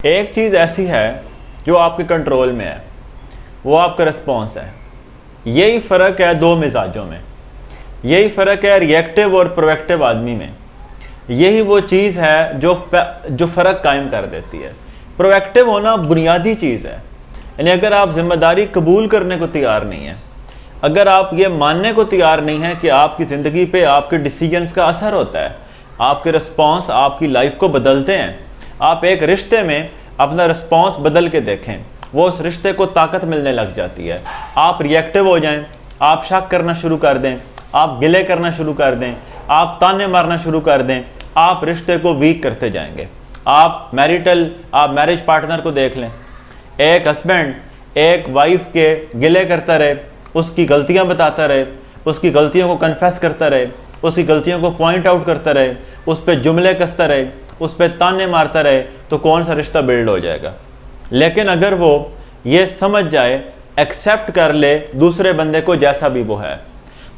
एक चीज़ ऐसी है जो आपके कंट्रोल में है, वो आपका रिस्पॉन्स है। यही फ़र्क है दो मिजाजों में, यही फ़र्क है रिएक्टिव और प्रोएक्टिव आदमी में। यही वो चीज़ है जो फ़र्क कायम कर देती है। प्रोएक्टिव होना बुनियादी चीज़ है, यानी अगर आप जिम्मेदारी कबूल करने को तैयार नहीं हैं, अगर आप ये मानने को तैयार नहीं हैं कि आपकी ज़िंदगी पे आपके डिसीजंस का असर होता है, आपके रिस्पॉन्स आपकी लाइफ को बदलते हैं। आप एक रिश्ते में अपना रिस्पॉन्स बदल के देखें, वो उस रिश्ते को ताकत मिलने लग जाती है। आप रिएक्टिव हो जाएं, आप शक करना शुरू कर दें, आप गिले करना शुरू कर दें, आप ताने मारना शुरू कर दें, आप रिश्ते को वीक करते जाएंगे। आप मैरिज पार्टनर को देख लें, एक हस्बैंड एक वाइफ के गिले करता रहे, उसकी गलतियां बताता रहे, उसकी गलतियों को कन्फेस करता रहे, उसकी गलतियों को पॉइंट आउट करता रहे, उस पर जुमले कसता रहे, उस पर ताने मारता रहे, तो कौन सा रिश्ता बिल्ड हो जाएगा। लेकिन अगर वो ये समझ जाए, एक्सेप्ट कर ले दूसरे बंदे को जैसा भी वो है,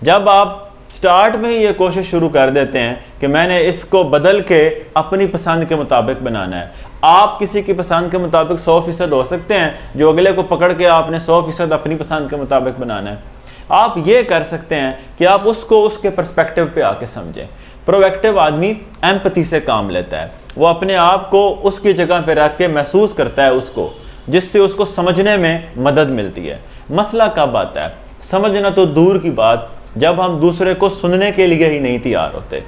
जब आप स्टार्ट में ही ये कोशिश शुरू कर देते हैं कि मैंने इसको बदल के अपनी पसंद के मुताबिक बनाना है। आप किसी की पसंद के मुताबिक 100% हो सकते हैं, जो अगले को पकड़ के आपने 100% अपनी पसंद के मुताबिक बनाना है। आप ये कर सकते हैं कि आप उसको उसके पर्सपेक्टिव पे आके समझें। प्रोएक्टिव आदमी एम्पैथी से काम लेता है, वो अपने आप को उसकी जगह पे रख के महसूस करता है उसको, जिससे उसको समझने में मदद मिलती है। मसला कब आता है? समझना तो दूर की बात, जब हम दूसरे को सुनने के लिए ही नहीं तैयार होते।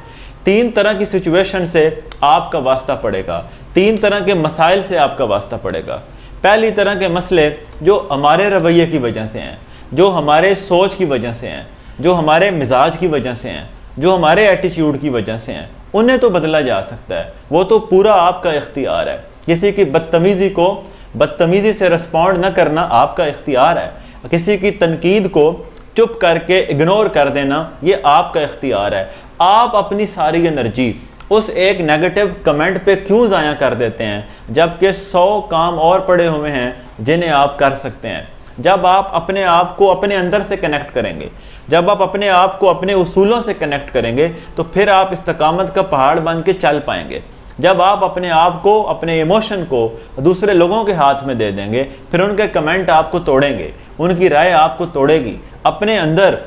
3 तरह की सिचुएशन से आपका वास्ता पड़ेगा, 3 तरह के मसाइल से आपका वास्ता पड़ेगा। पहली तरह के मसले जो हमारे रवैये की वजह से हैं, जो हमारे सोच की वजह से हैं, जो हमारे मिजाज की वजह से हैं, जो हमारे एटीट्यूड की वजह से हैं, उन्हें तो बदला जा सकता है, वो तो पूरा आपका इख्तियार है। किसी की बदतमीज़ी को बदतमीज़ी से रिस्पॉन्ड न करना आपका इख्तियार है, किसी की तनकीद को चुप करके इग्नोर कर देना ये आपका इख्तियार है। आप अपनी सारी एनर्जी उस एक नेगेटिव कमेंट पे क्यों ज़ाया कर देते हैं, जबकि 100 काम और पड़े हुए हैं जिन्हें आप कर सकते हैं। जब आप अपने आप को अपने अंदर से कनेक्ट करेंगे, जब आप अपने आप को अपने उसूलों से कनेक्ट करेंगे, तो फिर आप इस्तकामत का पहाड़ बन के चल पाएंगे। जब आप अपने आप को, अपने इमोशन को दूसरे लोगों के हाथ में दे देंगे, फिर उनके कमेंट आपको तोड़ेंगे, उनकी राय आपको तोड़ेगी। अपने अंदर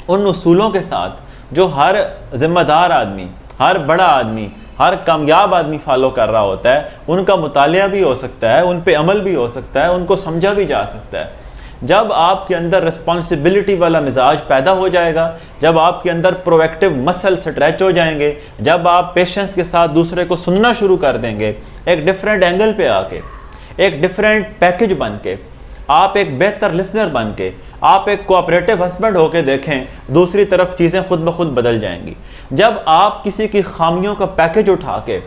उन उसूलों के साथ जो हर जिम्मेदार आदमी, हर बड़ा आदमी, हर कामयाब आदमी फॉलो कर रहा होता है, उनका मुतालिया भी हो सकता है, उन पे अमल भी हो सकता है, उनको समझा भी जा सकता है। जब आपके अंदर रिस्पॉन्सिबिलिटी वाला मिजाज पैदा हो जाएगा, जब आपके अंदर प्रोएक्टिव मसल स्ट्रेच हो जाएंगे, जब आप पेशेंस के साथ दूसरे को सुनना शुरू कर देंगे, एक डिफरेंट एंगल पे आके, एक डिफरेंट पैकेज बन के, आप एक बेहतर लिसनर बन के, आप एक कोऑपरेटिव हस्बैंड होके देखें, दूसरी तरफ चीज़ें खुद ब खुद बदल जाएंगी। जब आप किसी की खामियों का पैकेज उठा के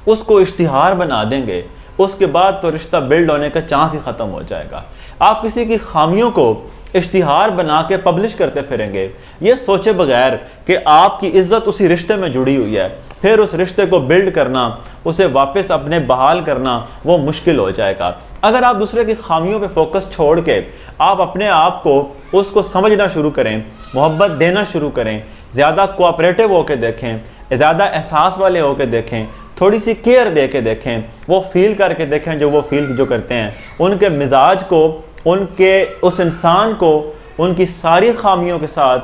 उसको इश्तिहार बना देंगे, उसके बाद तो रिश्ता बिल्ड होने का चांस ही ख़त्म हो जाएगा। आप किसी की खामियों को इश्तिहार बना के पब्लिश करते फिरेंगे, ये सोचे बगैर कि आपकी इज्जत उसी रिश्ते में जुड़ी हुई है, फिर उस रिश्ते को बिल्ड करना, उसे वापस अपने बहाल करना वो मुश्किल हो जाएगा। अगर आप दूसरे की खामियों पे फोकस छोड़ के आप अपने आप को उसको समझना शुरू करें, मोहब्बत देना शुरू करें, ज़्यादा कोऑपरेटिव होकर देखें, ज़्यादा एहसास वाले होकर देखें, थोड़ी सी केयर दे के देखें, वो फील करके देखें जो वो फील जो करते हैं, उनके मिजाज को, उनके उस इंसान को, उनकी सारी खामियों के साथ,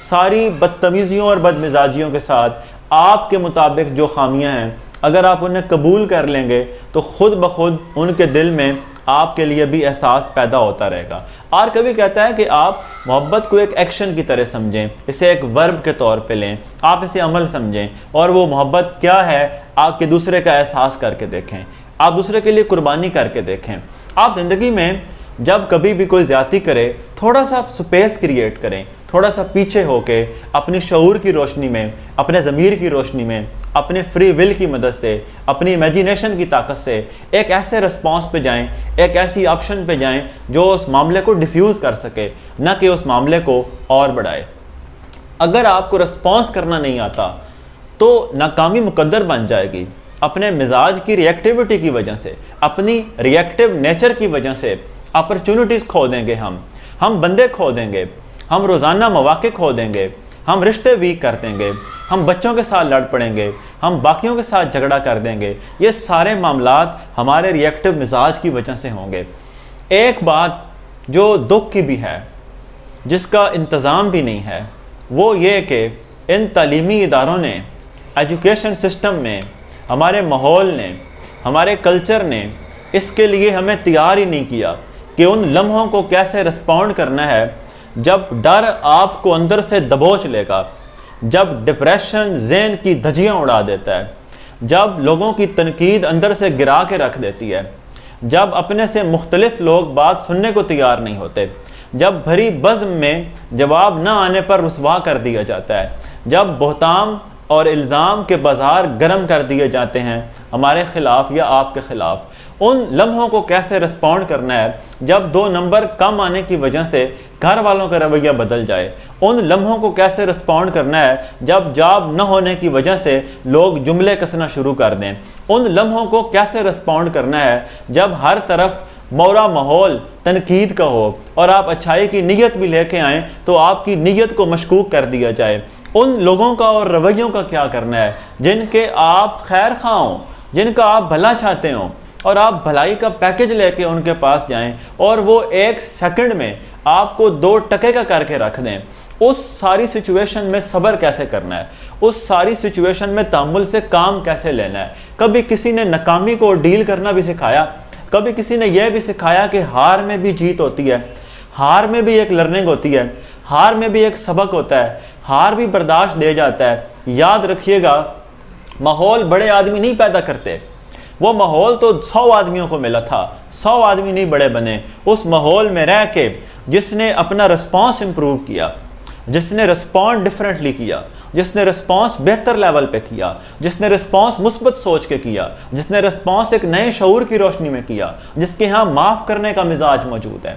सारी बदतमीज़ियों और बदमिजाजियों के साथ आपके मुताबिक जो खामियां हैं, अगर आप उन्हें कबूल कर लेंगे तो खुद ब खुद उनके दिल में आपके लिए भी एहसास पैदा होता रहेगा। और कभी कहता है कि आप मोहब्बत को एक एक्शन की तरह समझें, इसे एक वर्ब के तौर पे लें, आप इसे अमल समझें, और वो मोहब्बत क्या है आपके दूसरे का एहसास करके देखें, आप दूसरे के लिए कुर्बानी करके देखें। आप ज़िंदगी में जब कभी भी कोई ज़्यादती करे, थोड़ा सा स्पेस क्रिएट करें, थोड़ा सा पीछे होके अपनी शऊर की रोशनी में, अपने ज़मीर की रोशनी में, अपने फ्री विल की मदद से, अपनी इमेजिनेशन की ताकत से एक ऐसे रिस्पॉन्स पे जाएं, एक ऐसी ऑप्शन पे जाएं जो उस मामले को डिफ्यूज़ कर सके, न कि उस मामले को और बढ़ाए। अगर आपको रिस्पॉन्स करना नहीं आता तो नाकामी मुकद्दर बन जाएगी। अपने मिजाज की रिएक्टिविटी की वजह से, अपनी रिएक्टिव नेचर की वजह से अपॉर्चुनिटीज़ खो देंगे, हम बंदे खो देंगे, हम रोज़ाना मौक़े खो देंगे, हम रिश्ते वीक कर देंगे, हम बच्चों के साथ लड़ पड़ेंगे, हम बाकियों के साथ झगड़ा कर देंगे। ये सारे मामलात हमारे रिएक्टिव मिजाज की वजह से होंगे। एक बात जो दुख की भी है, जिसका इंतज़ाम भी नहीं है, वो ये कि इन तालीमी इदारों ने, एजुकेशन सिस्टम में, हमारे माहौल ने, हमारे कल्चर ने इसके लिए हमें तैयार ही नहीं किया कि उन लम्हों को कैसे रिस्पॉन्ड करना है जब डर आपको अंदर से दबोच लेगा, जब डिप्रेशन ज़हन की धज्जियाँ उड़ा देता है, जब लोगों की तनकीद अंदर से गिरा के रख देती है, जब अपने से मुख्तलिफ लोग बात सुनने को तैयार नहीं होते, जब भरी बज़्म में जवाब न आने पर रुसवा कर दिया जाता है, जब बोहतान और इल्ज़ाम के बाज़ार गर्म कर दिए जाते हैं हमारे ख़िलाफ़ या आपके ख़िलाफ़, उन लम्हों को कैसे रिस्पॉन्ड करना है जब 2 नंबर कम आने की वजह से घर वालों का रवैया बदल जाए, उन लम्हों को कैसे रिस्पॉन्ड करना है जब जॉब न होने की वजह से लोग जुमले कसना शुरू कर दें, उन लम्हों को कैसे रिस्पॉन्ड करना है जब हर तरफ मौरा माहौल तनकीद का हो और आप अच्छाई की नीयत भी लेके आएँ तो आपकी नीयत को मशकूक कर दिया जाए। उन लोगों का और रवैयों का क्या करना है जिनके आप खैर खा हों, जिनका आप भला चाहते हों, और आप भलाई का पैकेज लेके उनके पास जाएं और वो 1 सेकंड में आपको 2 टके का करके रख दें। उस सारी सिचुएशन में सब्र कैसे करना है, उस सारी सिचुएशन में तामुल से काम कैसे लेना है। कभी किसी ने नाकामी को डील करना भी सिखाया, कभी किसी ने यह भी सिखाया कि हार में भी जीत होती है, हार में भी एक लर्निंग होती है, हार में भी एक सबक होता है, हार भी बर्दाश्त दे जाता है। याद रखिएगा, माहौल बड़े आदमी नहीं पैदा करते, वो माहौल तो 100 आदमियों को मिला था, 100 आदमी नहीं बड़े बने। उस माहौल में रह के जिसने अपना रिस्पॉन्स इम्प्रूव किया, जिसने रिस्पॉन्ड डिफरेंटली किया, जिसने रिस्पॉन्स बेहतर लेवल पे किया, जिसने रिस्पॉन्स मुस्बत सोच के किया, जिसने रिस्पॉन्स एक नए शऊर की रोशनी में किया, जिसके यहाँ माफ़ करने का मिजाज मौजूद है।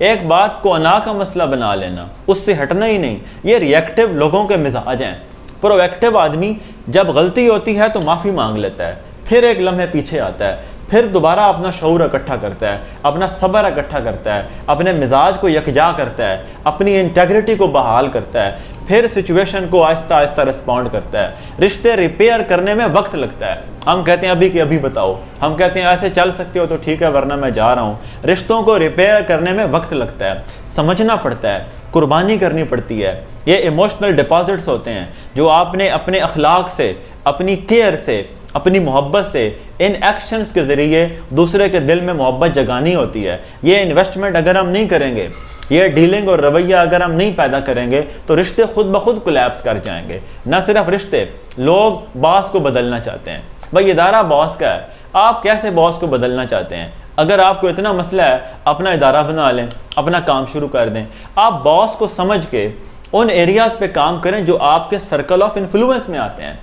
एक बात को अना का मसला बना लेना, उससे हटना ही नहीं, ये रिएक्टिव लोगों के मिजाज हैं। प्रोएक्टिव आदमी जब गलती होती है तो माफ़ी मांग लेता है, फिर एक लम्हे पीछे आता है, फिर दोबारा अपना शऊर इकट्ठा करता है, अपना सब्र इकट्ठा करता है, अपने मिजाज को यकजा करता है, अपनी इंटेग्रिटी को बहाल करता है, फिर सिचुएशन को आहिस्ता आहिस्ता रिस्पॉन्ड करता है। रिश्ते रिपेयर करने में वक्त लगता है। हम कहते हैं अभी कि अभी बताओ, हम कहते हैं ऐसे चल सकते हो तो ठीक है वरना मैं जा रहा हूँ। रिश्तों को रिपेयर करने में वक्त लगता है, समझना पड़ता है, कुर्बानी करनी पड़ती है। ये इमोशनल डिपॉजिट्स होते हैं जो आपने अपने अखलाक से, अपनी केयर से, अपनी मोहब्बत से, इन एक्शंस के ज़रिए दूसरे के दिल में मोहब्बत जगानी होती है। ये इन्वेस्टमेंट अगर हम नहीं करेंगे, ये डीलिंग और रवैया अगर हम नहीं पैदा करेंगे तो रिश्ते खुद ब खुद कोलैप्स कर जाएंगे। न सिर्फ रिश्ते, लोग बॉस को बदलना चाहते हैं। भाई इदारा बॉस का है, आप कैसे बॉस को बदलना चाहते हैं? अगर आपको इतना मसला है, अपना इदारा बना लें, अपना काम शुरू कर दें। आप बॉस को समझ के उन एरियाज़ पे काम करें जो आपके सर्कल ऑफ इन्फ्लुएंस में आते हैं।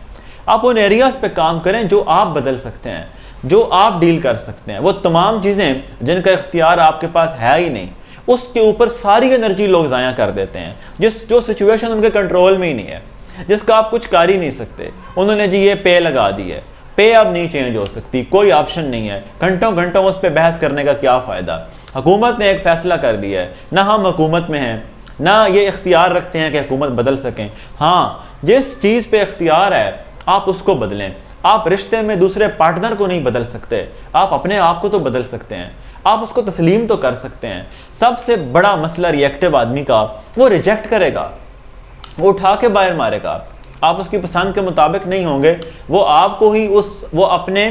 आप उन एरियाज़ पे काम करें जो आप बदल सकते हैं, जो आप डील कर सकते हैं। वो तमाम चीज़ें जिनका इख्तियार आपके पास है ही नहीं, उसके ऊपर सारी एनर्जी लोग ज़ाया कर देते हैं। जो सिचुएशन उनके कंट्रोल में ही नहीं है, जिसका आप कुछ कर ही नहीं सकते। उन्होंने जी ये पे लगा दी है, पे अब नहीं चेंज हो सकती, कोई ऑप्शन नहीं है। घंटों घंटों उस पर बहस करने का क्या फ़ायदा। हुकूमत ने एक फ़ैसला कर दिया है, ना हम हुकूमत में हैं, ना ये इख्तियार रखते हैं कि हुकूमत बदल सकें। हाँ, जिस चीज़ पे इख्तियार है आप उसको बदलें। आप रिश्ते में दूसरे पार्टनर को नहीं बदल सकते, आप अपने आप को तो बदल सकते हैं, आप उसको तस्लीम तो कर सकते हैं। सबसे बड़ा मसला रिएक्टिव आदमी का, वो रिजेक्ट करेगा, वो उठा के बाहर मारेगा। आप उसकी पसंद के मुताबिक नहीं होंगे, वो आपको ही वो अपने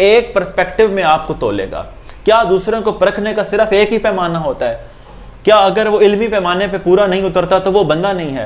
एक पर्सपेक्टिव में आपको तोलेगा। क्या दूसरों को परखने का सिर्फ एक ही पैमाना होता है? क्या अगर वो इल्मी पैमाने पे पूरा नहीं उतरता तो वो बंदा नहीं है?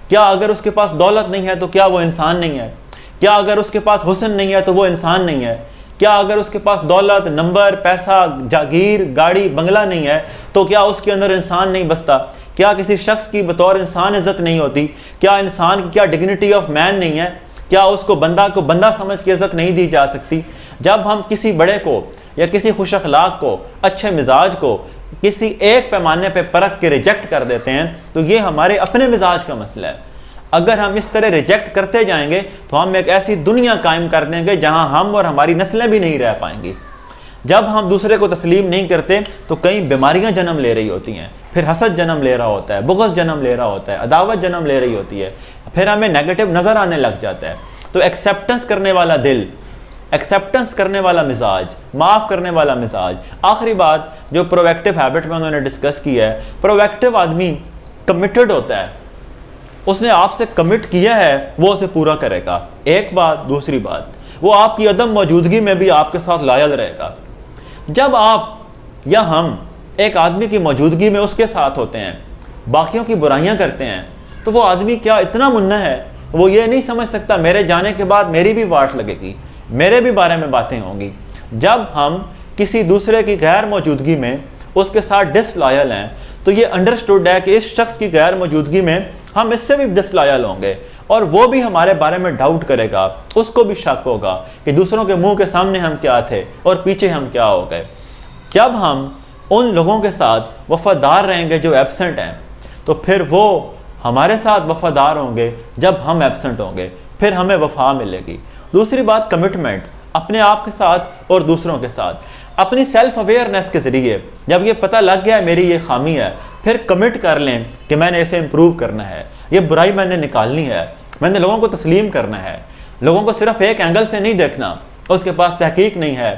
क्या अगर उसके पास दौलत नहीं है तो क्या वो इंसान नहीं है? क्या अगर उसके पास हुस्न नहीं है तो वो इंसान नहीं है? क्या अगर उसके पास दौलत, नंबर, पैसा, जागीर, गाड़ी, बंगला नहीं है तो क्या उसके अंदर इंसान नहीं बसता? क्या किसी शख्स की बतौर इंसान इज्जत नहीं होती? क्या इंसान की क्या डिग्निटी ऑफ मैन नहीं है? क्या उसको बंदा समझ के इज्जत नहीं दी जा सकती? जब हम किसी बड़े को या किसी खुश अखलाक को, अच्छे मिजाज को किसी एक पैमाने पे परख के रिजेक्ट कर देते हैं तो ये हमारे अपने मिजाज का मसला है। अगर हम इस तरह रिजेक्ट करते जाएंगे तो हम एक ऐसी दुनिया कायम कर देंगे जहां हम और हमारी नस्लें भी नहीं रह पाएंगी। जब हम दूसरे को तस्लीम नहीं करते तो कई बीमारियां जन्म ले रही होती हैं, फिर हसद जन्म ले रहा होता है, बुग़्ज़ जन्म ले रहा होता है, अदावत जन्म ले रही होती है। फिर हमें नेगेटिव नज़र आने लग जाता है। तो एक्सेप्टेंस करने वाला दिल, एक्सेप्टेंस करने वाला मिजाज, माफ़ करने वाला मिजाज। आखिरी बात जो प्रोएक्टिव हैबिट में उन्होंने डिस्कस की है, प्रोएक्टिव आदमी कमिटेड होता है, उसने आपसे कमिट किया है, वो उसे पूरा करेगा। एक बात। दूसरी बात, वो आपकी अदम मौजूदगी में भी आपके साथ लायल रहेगा। जब आप या हम एक आदमी की मौजूदगी में उसके साथ होते हैं, बाकियों की बुराइयां करते हैं, तो वो आदमी क्या इतना मुन्ना है, वो ये नहीं समझ सकता मेरे जाने के बाद मेरी भी वाट लगेगी, मेरे भी बारे में बातें होंगी। जब हम किसी दूसरे की गैर मौजूदगी में उसके साथ डिसलॉयल हैं, तो ये अंडरस्टूड है कि इस शख्स की गैर मौजूदगी में हम इससे भी डिसलॉयल होंगे और वो भी हमारे बारे में डाउट करेगा, उसको भी शक होगा कि दूसरों के मुंह के सामने हम क्या थे और पीछे हम क्या हो गए। जब हम उन लोगों के साथ वफादार रहेंगे जो एब्सेंट हैं, तो फिर वो हमारे साथ वफादार होंगे जब हम एब्सेंट होंगे, फिर हमें वफा मिलेगी। दूसरी बात, कमिटमेंट अपने आप के साथ और दूसरों के साथ। अपनी सेल्फ अवेयरनेस के ज़रिए जब ये पता लग गया है मेरी ये खामी है, फिर कमिट कर लें कि मैंने इसे इम्प्रूव करना है, ये बुराई मैंने निकालनी है, मैंने लोगों को तस्लीम करना है। लोगों को सिर्फ एक एंगल से नहीं देखना, उसके पास तहकीक नहीं है,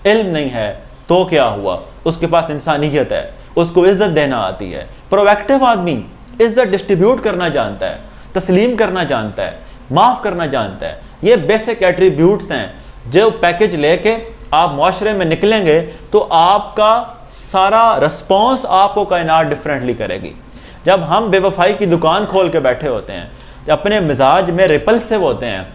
इल्म नहीं है, तो क्या हुआ, उसके पास इंसानियत है, उसको इज्जत देना आती है। प्रोएक्टिव आदमी इज्जत डिस्ट्रीब्यूट करना जानता है, तस्लीम करना जानता है, माफ़ करना जानता है। ये बेसिक एट्रीब्यूट्स हैं जो पैकेज लेके आप माशरे में निकलेंगे तो आपका सारा रिस्पॉन्स आपको कायनात डिफरेंटली करेगी। जब हम बेवफाई की दुकान खोल के बैठे होते हैं, जब अपने मिजाज में रिपल्सिव होते हैं,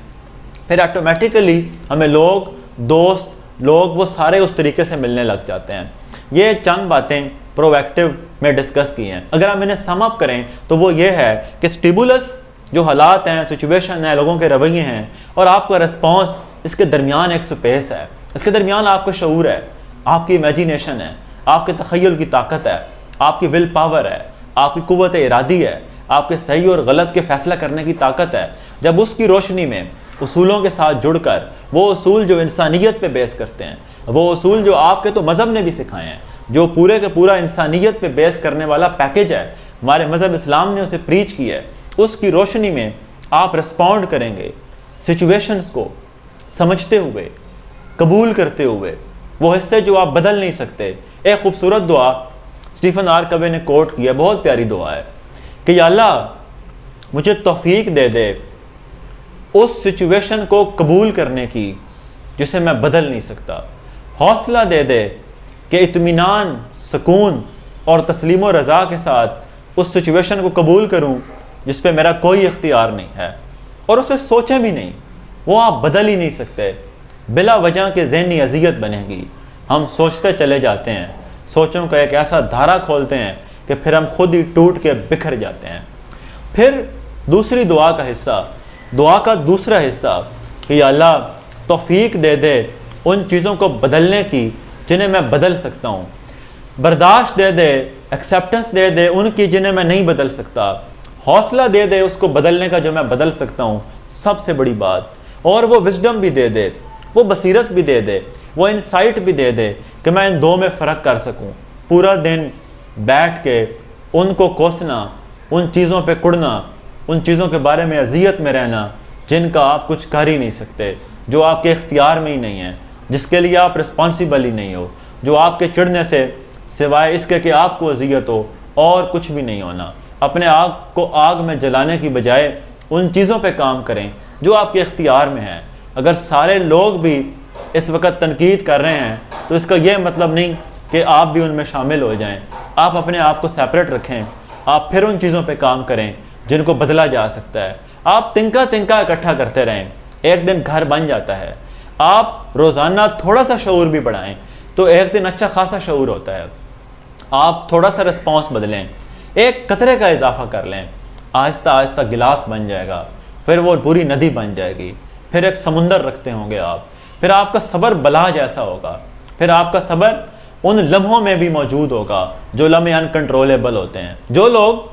फिर ऑटोमेटिकली हमें लोग, दोस्त लोग, वो सारे उस तरीके से मिलने लग जाते हैं। ये चंद बातें प्रोएक्टिव में डिस्कस की हैं। अगर हम इन्हें सम अप करें तो वो ये है कि स्टिमुलस जो हालात हैं, सिचुएशन है, लोगों के रवैये हैं और आपका रिस्पॉन्स, इसके दरमियान एक स्पेस है, इसके दरमियान आपका शऊर है, आपकी इमेजिनेशन है, आपके तख़य्युल की ताकत है, आपकी विल पावर है, आपकी कुव्वत इरादी है, आपके सही और गलत के फैसला करने की ताकत है। जब उसकी रोशनी में उसूलों के साथ जुड़कर, वो उसूल जो इंसानियत पे बेस करते हैं, वो उसूल जो आपके तो मज़हब ने भी सिखाए हैं, जो पूरे के पूरा इंसानियत पे बेस करने वाला पैकेज है, हमारे मज़हब इस्लाम ने उसे प्रीच किया है, उसकी रोशनी में आप रिस्पॉन्ड करेंगे सिचुएशंस को समझते हुए, कबूल करते हुए, वो हिस्से जो आप बदल नहीं सकते। एक खूबसूरत दुआ स्टीफन आर कवे ने कोट किया, बहुत प्यारी दुआ है कि या अल्लाह मुझे तौफीक दे दे उस सिचुएशन को कबूल करने की जिसे मैं बदल नहीं सकता, हौसला दे दे कि इत्मीनान, सुकून और तस्लीम व रज़ा के साथ उस सिचुएशन को कबूल करूं जिस पे मेरा कोई इख्तियार नहीं है, और उसे सोचें भी नहीं, वो आप बदल ही नहीं सकते। बिला वजह के ज़हनी अज़ियत बनेगी। हम सोचते चले जाते हैं, सोचों का एक ऐसा धारा खोलते हैं कि फिर हम खुद ही टूट के बिखर जाते हैं। फिर दूसरी दुआ का हिस्सा, दुआ का दूसरा हिस्सा कि अल्लाह तौफीक दे दे उन चीज़ों को बदलने की जिन्हें मैं बदल सकता हूँ, बर्दाश्त दे दे, एक्सेप्टेंस दे दे उनकी जिन्हें मैं नहीं बदल सकता, हौसला दे दे उसको बदलने का जो मैं बदल सकता हूँ, सबसे बड़ी बात, और वो विजडम भी दे दे, वो बसीरत भी दे दे, वो इंसाइट भी दे दे कि मैं इन दो में फ़र्क कर सकूँ। पूरा दिन बैठ के उनको कोसना, उन चीज़ों पे कुड़ना, उन चीज़ों के बारे में अजियत में रहना जिनका आप कुछ कर ही नहीं सकते, जो आपके इख्तियार में ही नहीं है, जिसके लिए आप रिस्पॉन्सिबल ही नहीं हो, जो आपके चिढ़ने से सिवाय इसके कि आपको अजियत हो और कुछ भी नहीं होना। अपने आग को आग में जलाने की बजाय उन चीज़ों पे काम करें जो आपके इख्तियार में है। अगर सारे लोग भी इस वक्त तनकीद कर रहे हैं तो इसका यह मतलब नहीं कि आप भी उनमें शामिल हो जाएं। आप अपने आप को सेपरेट रखें, आप फिर उन चीज़ों पे काम करें जिनको बदला जा सकता है। आप तिनका तिनका इकट्ठा करते रहें, एक दिन घर बन जाता है। आप रोज़ाना थोड़ा सा शऊर भी बढ़ाएं तो एक दिन अच्छा खासा शऊर होता है। आप थोड़ा सा रिस्पॉन्स बदलें, एक कतरे का इजाफा कर लें, आहिस्ता आहिस्ता गिलास बन जाएगा, फिर वो पूरी नदी बन जाएगी, फिर एक समुंदर रखते होंगे आप, फिर आपका सब्र बला जैसा होगा, फिर आपका सब्र उन लम्हों में भी मौजूद होगा जो लम्हे अनकंट्रोलेबल होते हैं। जो लोग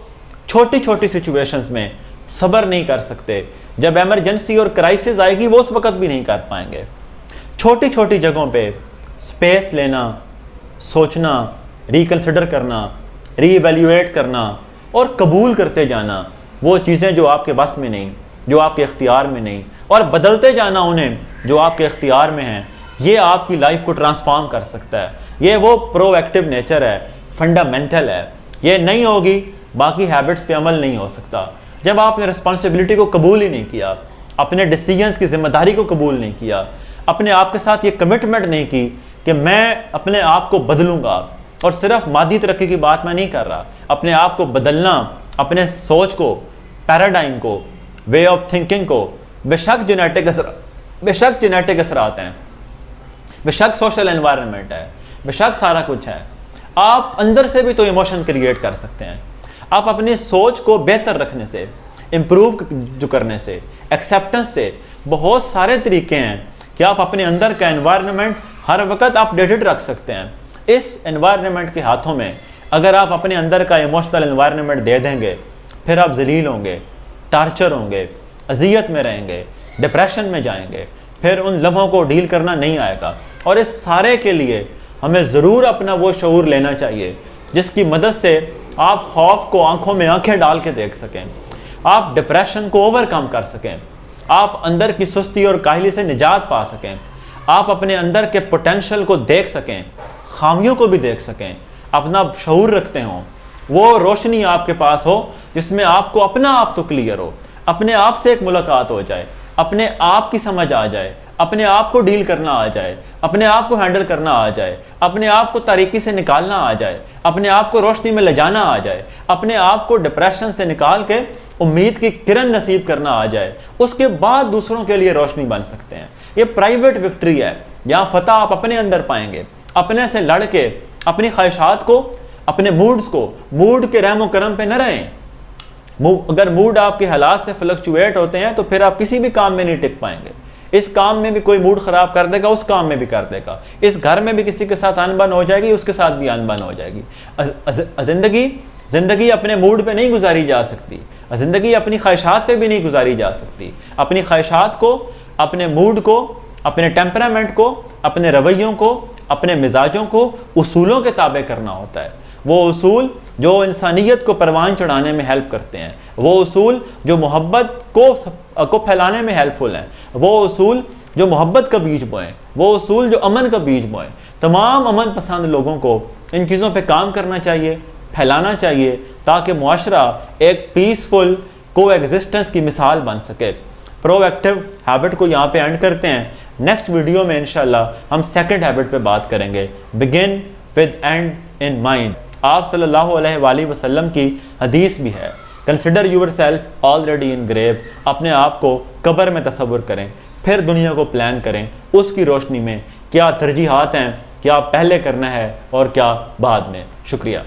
छोटी छोटी सिचुएशंस में सब्र नहीं कर सकते, जब एमरजेंसी और क्राइसिस आएगी वो उस वक्त भी नहीं कर पाएंगे। छोटी छोटी जगहों पे स्पेस लेना, सोचना, रिकन्सिडर करना, रीवैल्यूएट करना और कबूल करते जाना, वो चीज़ें जो आपके बस में नहीं, जो आपके इख्तियार में नहीं, और बदलते जाना उन्हें जो आपके इख्तियार में हैं, ये आपकी लाइफ को ट्रांसफॉर्म कर सकता है। ये वो प्रोएक्टिव नेचर है, फंडामेंटल है। ये नहीं होगी, बाकी हैबिट्स पे अमल नहीं हो सकता। जब आपने रिस्पॉन्सिबिलिटी को कबूल ही नहीं किया, अपने डिसीजंस की जिम्मेदारी को कबूल नहीं किया, अपने आप के साथ ये कमिटमेंट नहीं की कि मैं अपने आप को बदलूंगा, और सिर्फ मादी तरक्की की बात मैं नहीं कर रहा, अपने आप को बदलना, अपने सोच को, पैराडाइम को, वे ऑफ थिंकिंग को, बेशक जेनेटिक असरात हैं, बेशक सोशल एनवायरनमेंट है, बेशक सारा कुछ है, आप अंदर से भी तो इमोशन क्रिएट कर सकते हैं। आप अपनी सोच को बेहतर रखने से, इम्प्रूव जो करने से, एक्सेप्टेंस से, बहुत सारे तरीके हैं कि आप अपने अंदर का एनवायरनमेंट हर वक्त अपडेटेड रख सकते हैं। इस एनवायरनमेंट के हाथों में अगर आप अपने अंदर का इमोशनल एनवायरनमेंट दे देंगे, फिर आप जलील होंगे, टार्चर होंगे, अजियत में रहेंगे, डिप्रेशन में जाएंगे, फिर उन लम्हों को डील करना नहीं आएगा। और इस सारे के लिए हमें ज़रूर अपना वो शऊर लेना चाहिए जिसकी मदद से आप खौफ को आंखों में आंखें डाल के देख सकें, आप डिप्रेशन को ओवरकम कर सकें, आप अंदर की सुस्ती और काहली से निजात पा सकें, आप अपने अंदर के पोटेंशियल को देख सकें, खामियों को भी देख सकें, अपना शऊर रखते हों, वो रोशनी आपके पास हो जिसमें आपको अपना आप तो क्लियर हो, अपने आप से एक मुलाकात हो जाए, अपने आप की समझ आ जाए, अपने आप को डील करना आ जाए, अपने आप को हैंडल करना आ जाए, अपने आप को तारीकी से निकालना आ जाए, अपने आप को रोशनी में ले जाना आ जाए, अपने आप को डिप्रेशन से निकाल के उम्मीद की किरण नसीब करना आ जाए, उसके बाद दूसरों के लिए रोशनी बन सकते हैं। ये प्राइवेट विक्ट्री है, यहाँ फतह आप अपने अंदर पाएंगे। अपने से लड़ के अपनी ख्वाहिशात को, अपने मूड्स को, मूड के रहमो करम पे न रहें। अगर मूड आपके हालात से फ्लक्चुएट होते हैं तो फिर आप किसी भी काम में नहीं टिक पाएंगे। इस काम में भी कोई मूड खराब कर देगा, उस काम में भी कर देगा। इस घर में भी किसी के साथ अनबन हो जाएगी, उसके साथ भी अनबन हो जाएगी। जिंदगी अपने मूड पे नहीं गुजारी जा सकती, जिंदगी अपनी ख्वाहिशात पे भी नहीं गुजारी जा सकती। अपनी ख्वाहिशात को, अपने मूड को, अपने टेम्परामेंट को, अपने रवैयों को, अपने मिजाजों को उसूलों के ताबे करना होता है। वो उसूल जो इंसानियत को परवान चढ़ाने में हेल्प करते हैं, वो उसूल जो मोहब्बत को फैलाने में हेल्पफुल हैं, वो उसूल जो मोहब्बत का बीज बोएं, वो उसूल जो अमन का बीज बोएं। तमाम अमन पसंद लोगों को इन चीज़ों पे काम करना चाहिए, फैलाना चाहिए, ताकि मुआशरा एक पीसफुल को एग्जिस्टेंस की मिसाल बन सके। प्रोएक्टिव हैबिट को यहाँ पे एंड करते हैं। नेक्स्ट वीडियो में इंशाल्लाह हम सेकंड हैबिट पे बात करेंगे, begin with end in mind. आप सल्लल्लाहु अलैहि वसल्लम की हदीस भी है, consider yourself already in grave. अपने आप को कब्र में तसव्वुर करें, फिर दुनिया को प्लान करें, उसकी रोशनी में क्या तरजीहात हैं, क्या पहले करना है और क्या बाद में। शुक्रिया।